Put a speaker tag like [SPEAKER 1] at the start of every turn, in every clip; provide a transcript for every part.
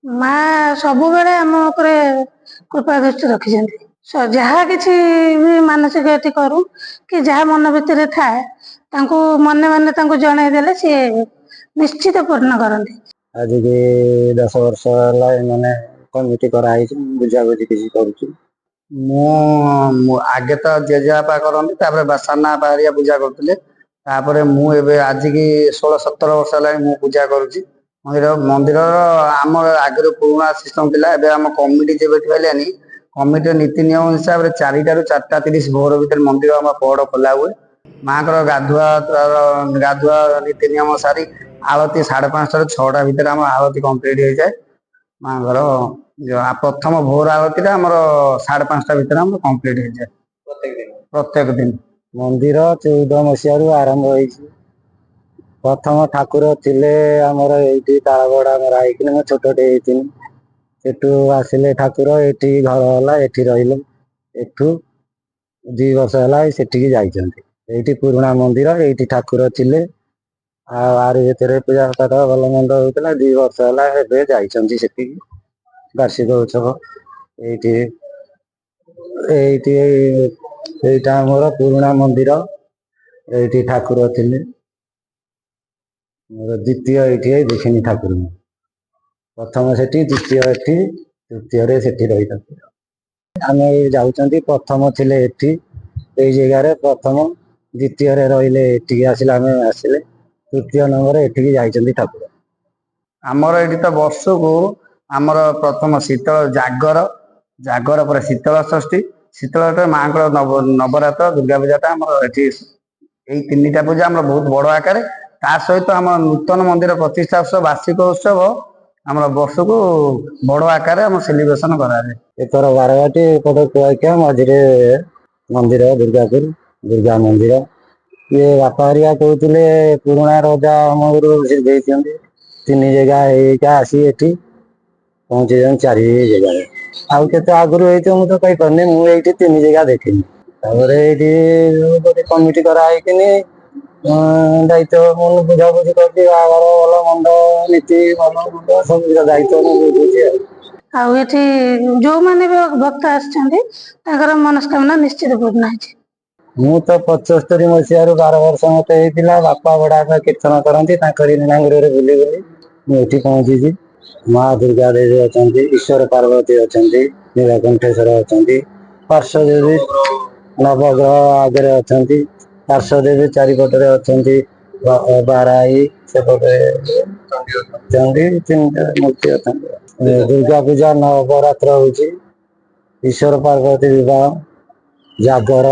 [SPEAKER 1] ମା ସବୁବେଳେ ଆମ ଉପରେ କୃପା ଦୃଷ୍ଟି ରଖିଛନ୍ତି। ଯାହା କିଛି ବି ମାନସିକ ଏଠି କରୁ କି ଯାହା ମନ ଭିତରେ ଥାଏ ତାଙ୍କୁ ମନେ ମନେ ତାଙ୍କୁ ଜଣେଇ ଦେଲେ ସିଏ ନିଶ୍ଚିତ ପୂର୍ଣ୍ଣ କରନ୍ତି।
[SPEAKER 2] ଆଜିକି 10 ବର୍ଷ ହେଲା ମାନେ କମିଟି କରାହେଇଛି, ବୁଝାବୁଝି କିଛି କରୁଛୁ। ମୁଁ ଆଗେ ତ ଜେଜେବାପା କରନ୍ତି, ତାପରେ ସାନା ବାପା ହେରିକା ପୂଜା କରୁଥିଲେ, ତାପରେ ମୁଁ ଏବେ ଆଜିକି 16-17 ବର୍ଷ ହେଲାଣି ମୁଁ ପୂଜା କରୁଛି। ମନ୍ଦିରର ଆମର ଆଗରୁ ପୁରୁଣା ସିଷ୍ଟମ ଥିଲା, ଏବେ ଆମ କମିଟି ଯେବେଠୁ ହେଲାନି କମିଟିର ନୀତି ନିୟମ ହିସାବରେ 4ଟାରୁ 4:30 ଭୋର ଭିତରେ ମନ୍ଦିର ଆମ ପହଡ ଖୋଲା ହୁଏ। ମାଙ୍କର ଗାଧୁଆ ନୀତି ନିୟମ ସାରି ଆଳତି 5:30ରୁ 6ଟା ଭିତରେ ଆମ ଆଳତି କମ୍ପ୍ଲିଟ ହେଇଯାଏ। ମାଙ୍କର ପ୍ରଥମ ଭୋର ଆଳତୀଟା ଆମର 5:30 ଭିତରେ ଆମର କମ୍ପ୍ଲିଟ ହେଇଯାଏ ପ୍ରତ୍ୟେକ ଦିନ। ମନ୍ଦିର 14 ମସିହାରୁ ଆରମ୍ଭ ହେଇଛି। ପ୍ରଥମ ଠାକୁର ଥିଲେ ଆମର ଏଇଠି ତାଳଗଡା ମରା ହେଇକିନା, ମୁଁ ଛୋଟଟେ ହେଇଥିଲି। ସେଠୁ ଆସିଲେ ଠାକୁର, ଏଠି ଘର ହେଲା, ଏଠି ରହିଲେ। ଏଠୁ 2 ବର୍ଷ ହେଲା ସେଠିକି ଯାଇଛନ୍ତି। ଏଇଠି ପୁରୁଣା ମନ୍ଦିର, ଏଇଠି ଠାକୁର ଥିଲେ। ଆଉ ଆରି ଭିତରେ ପୂଜା ପାଠ ଭଲ ମନ୍ଦ ହଉଥିଲା। 2 ବର୍ଷ ହେଲା ଏବେ ଯାଇଛନ୍ତି ସେଠିକି। ବାର୍ଷିକ ଉତ୍ସବ ଏଇଟା ଆମର ପୁରୁଣା ମନ୍ଦିର, ଏଇଠି ଠାକୁର ଥିଲେ। ମୋର ଦ୍ୱିତୀୟ ଏଇଠି ଦେଖିନି ଠାକୁର, ପ୍ରଥମ ସେଠି, ଦ୍ୱିତୀୟ ଏଠି, ତୃତୀୟରେ ସେଠି ରହିଛନ୍ତି। ଆମେ ଯାଉଛନ୍ତି, ପ୍ରଥମ ଥିଲେ ଏଠି ଏଇ ଜାଗାରେ ପ୍ରଥମ, ଦ୍ୱିତୀୟରେ ରହିଲେ ଏଠିକି ଆସିଲେ, ଆମେ ଆସିଲେ ତୃତୀୟ ନମ୍ବର ଏଠିକି ଯାଇଛନ୍ତି ଠାକୁର। ଆମର ଏଠି ତ ବର୍ଷକୁ ଆମର ପ୍ରଥମ ଶୀତଳ ଜାଗର ପରେ ଶୀତଳ ଷଷ୍ଠୀ, ଶୀତଳ ମାଙ୍କର ନବରାତ୍ର, ଦୁର୍ଗା ପୂଜାଟା ଆମର ଏଠି, ଏଇ 3ଟା ପୂଜା ଆମର ବହୁତ ବଡ ଆକାରରେ। ତା ସହିତ ଆମ ନୂତନ ମନ୍ଦିର ପ୍ରତିଷ୍ଠା ଉତ୍ସବ, ବାର୍ଷିକ ଉତ୍ସବ ଆମର ବର୍ଷକୁ ବଡ ଆକାରରେ ଆମର ସେଲିବ୍ରେସନ କରାଯାଏ। ଏଥର ବାରବାଟୀ, ଏପଟେ କୁଆଖିଆ, ମଝିରେ ମନ୍ଦିର ଦୁର୍ଗାପୁର, ଦୁର୍ଗା ମନ୍ଦିର। ଇଏ ବାପା ହେରିକା କହୁଥିଲେ ପୁରୁଣା ରଜା ଅମଳରୁ ସେ ଦେଇଛନ୍ତି। 3 ଜାଗା ହେଇକା ଆସି ଏଠି ପହଞ୍ଚିଛନ୍ତି, 4 ଜାଗାରେ। ଆଉ କେତେ ଆଗରୁ ହେଇଥିବ ମୁଁ ତ କହିପାରୁନି, ମୁଁ ଏଇଠି 3 ଜାଗା ଦେଖିନି। ତାପରେ ଏଇଠି ଗୋଟେ କମିଟି କରାହେଇକିନି ଦାୟିତ୍ୱ ମୁଁ ବୁଝାବୁଝି କରୁଛି। ବାହାଘର ଭଲ ମନ୍ଦ, ନୀତି ଭଲ ମନ୍ଦ ସବୁ ଦାୟିତ୍ୱ ମୁଁ ବୁଝୁଛି
[SPEAKER 1] ଆଉ ଏଠି ଯୋଉମାନେ ବି ଭକ୍ତ ଆସିଛନ୍ତି ତାଙ୍କର ମନସ୍କାମନା ନିଶ୍ଚିତ ପୂର୍ଣ୍ଣ ହେଇଛି।
[SPEAKER 2] ମୁଁ ତ 75 ମସିହାରୁ 12 ବର୍ଷ ମତେ ହେଇଥିଲା। ବାପା ବଡବାପା କୀର୍ତ୍ତନ କରନ୍ତି, ତାଙ୍କରି ନୀଳାଙ୍ଗିରିରେ ବୁଲି ବୁଲି ମୁଁ ଏଠି ପହଞ୍ଚିଛି। ମା ଦୁର୍ଗା ଦେବୀ ଅଛନ୍ତି, ଈଶ୍ୱର ପାର୍ବତୀ ଅଛନ୍ତି, ନୀଳକଣ୍ଠେଶ୍ଵର ଅଛନ୍ତି, ପାର୍ଶ୍ୱଦେବୀ ନବଗ୍ରହ ଆଗରେ ଅଛନ୍ତି, ପାର୍ଶ୍ୱଦେବୀ ଚାରିପଟରେ ଅଛନ୍ତି, ବାରାହୀ ସେପଟେ ଚଣ୍ଡୀ, 3ଟା ମୂର୍ତ୍ତି ଅଛନ୍ତି। ଦୁର୍ଗା ପୂଜା ନବରାତ୍ର ହଉଛି, ଈଶ୍ୱର ପାର୍ବତୀ ବିବାହ, ଜାଗର,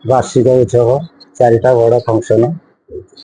[SPEAKER 2] ବାର୍ଷିକ ଉତ୍ସବ, 4ଟା ବଡ ଫଙ୍କସନ।